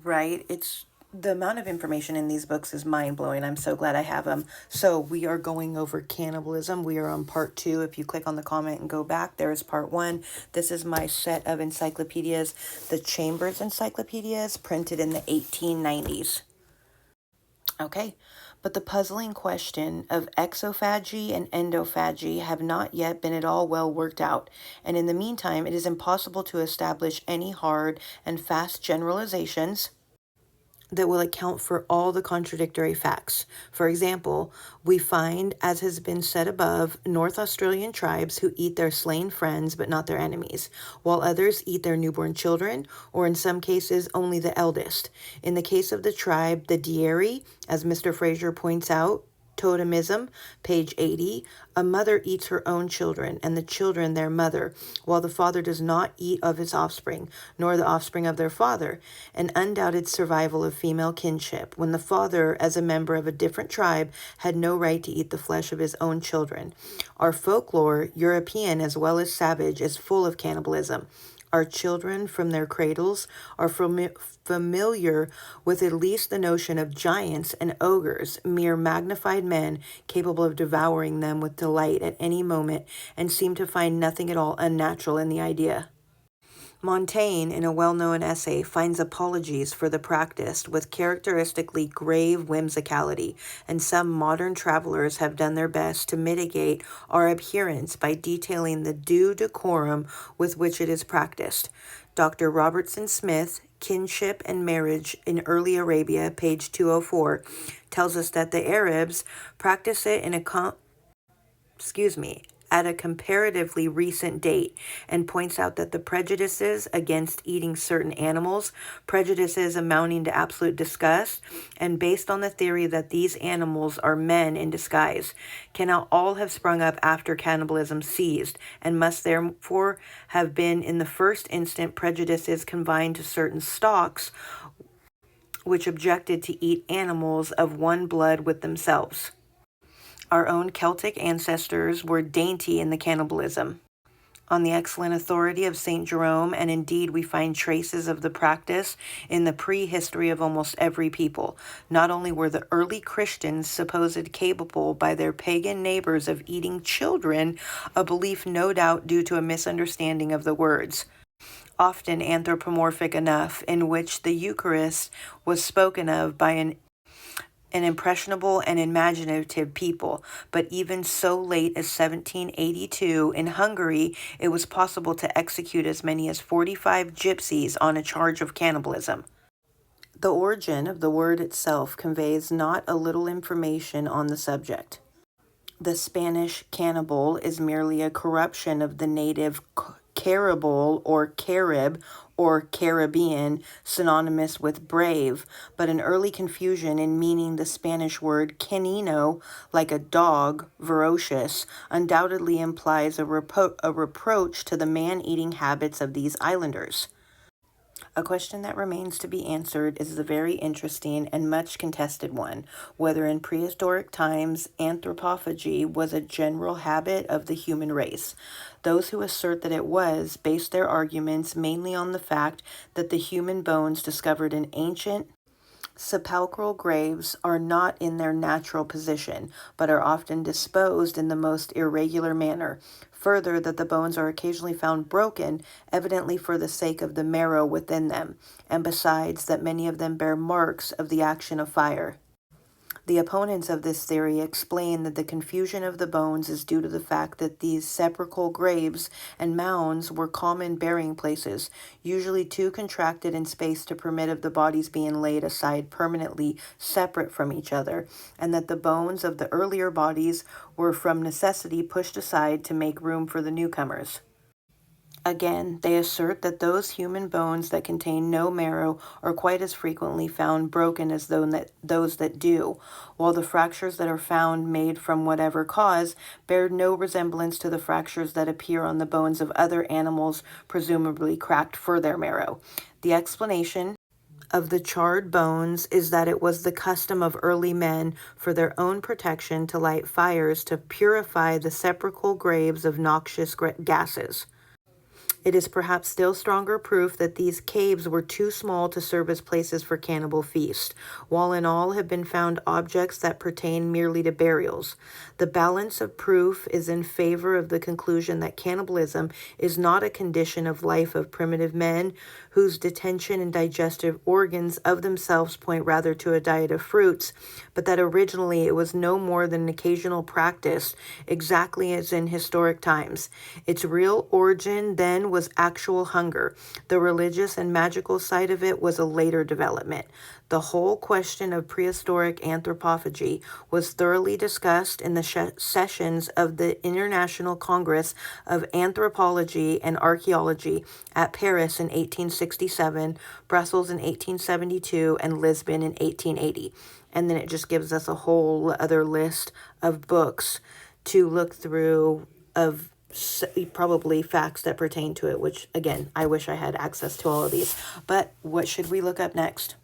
right? It's the amount of information in these books is mind blowing. I'm so glad I have them. So, we are going over cannibalism. We are on part two. If you click on the comment and go back, there is part one. This is my set of encyclopedias, the Chambers Encyclopedias, printed in the 1890s. Okay, but the puzzling question of exophagy and endophagy have not yet been at all well worked out, and in the meantime, it is impossible to establish any hard and fast generalizations that will account for all the contradictory facts. For example, we find, as has been said above, North Australian tribes who eat their slain friends but not their enemies, while others eat their newborn children, or in some cases, only the eldest. In the case of the tribe, the Dieri, as Mr. Fraser points out, Totemism, page 80, a mother eats her own children, and the children their mother, while the father does not eat of his offspring, nor the offspring of their father, an undoubted survival of female kinship, when the father, as a member of a different tribe, had no right to eat the flesh of his own children. Our folklore, European as well as savage, is full of cannibalism. Our children from their cradles are familiar with at least the notion of giants and ogres, mere magnified men capable of devouring them with delight at any moment, and seem to find nothing at all unnatural in the idea. Montaigne, in a well-known essay, finds apologies for the practice with characteristically grave whimsicality, and some modern travelers have done their best to mitigate our abhorrence by detailing the due decorum with which it is practiced. Dr. Robertson Smith, Kinship and Marriage in Early Arabia, page 204, tells us that the Arabs practice it at a comparatively recent date, and points out that the prejudices against eating certain animals, prejudices amounting to absolute disgust, and based on the theory that these animals are men in disguise, cannot all have sprung up after cannibalism ceased, and must therefore have been in the first instant prejudices confined to certain stocks which objected to eat animals of one blood with themselves. Our own Celtic ancestors were dainty in the cannibalism. On the excellent authority of St. Jerome, and indeed we find traces of the practice in the prehistory of almost every people. Not only were the early Christians supposed capable by their pagan neighbors of eating children, a belief no doubt due to a misunderstanding of the words, often anthropomorphic enough, in which the Eucharist was spoken of by an impressionable and imaginative people, but even so late as 1782 in Hungary, it was possible to execute as many as 45 gypsies on a charge of cannibalism. The origin of the word itself conveys not a little information on the subject. The Spanish cannibal is merely a corruption of the native caribal or carib or Caribbean, synonymous with brave, but an early confusion in meaning the Spanish word canino, like a dog, ferocious, undoubtedly implies a reproach to the man-eating habits of these islanders. A question that remains to be answered is the very interesting and much contested one, whether in prehistoric times anthropophagy was a general habit of the human race. Those who assert that it was base their arguments mainly on the fact that the human bones discovered in ancient sepulchral graves are not in their natural position, but are often disposed in the most irregular manner. Further, that the bones are occasionally found broken, evidently for the sake of the marrow within them, and besides, that many of them bear marks of the action of fire. The opponents of this theory explain that the confusion of the bones is due to the fact that these sepulchral graves and mounds were common burying places, usually too contracted in space to permit of the bodies being laid aside permanently separate from each other, and that the bones of the earlier bodies were from necessity pushed aside to make room for the newcomers. Again, they assert that those human bones that contain no marrow are quite as frequently found broken as those that do, while the fractures that are found made from whatever cause bear no resemblance to the fractures that appear on the bones of other animals presumably cracked for their marrow. The explanation of the charred bones is that it was the custom of early men for their own protection to light fires to purify the sepulchral graves of noxious gases. It is perhaps still stronger proof that these caves were too small to serve as places for cannibal feast, while in all have been found objects that pertain merely to burials. The balance of proof is in favor of the conclusion that cannibalism is not a condition of life of primitive men, whose detention and digestive organs of themselves point rather to a diet of fruits, but that originally it was no more than an occasional practice, exactly as in historic times. Its real origin then was actual hunger. The religious and magical side of it was a later development. The whole question of prehistoric anthropophagy was thoroughly discussed in the sessions of the International Congress of Anthropology and Archaeology at Paris in 1867, Brussels in 1872, and Lisbon in 1880. And then it just gives us a whole other list of books to look through of probably facts that pertain to it, which again, I wish I had access to all of these. But what should we look up next?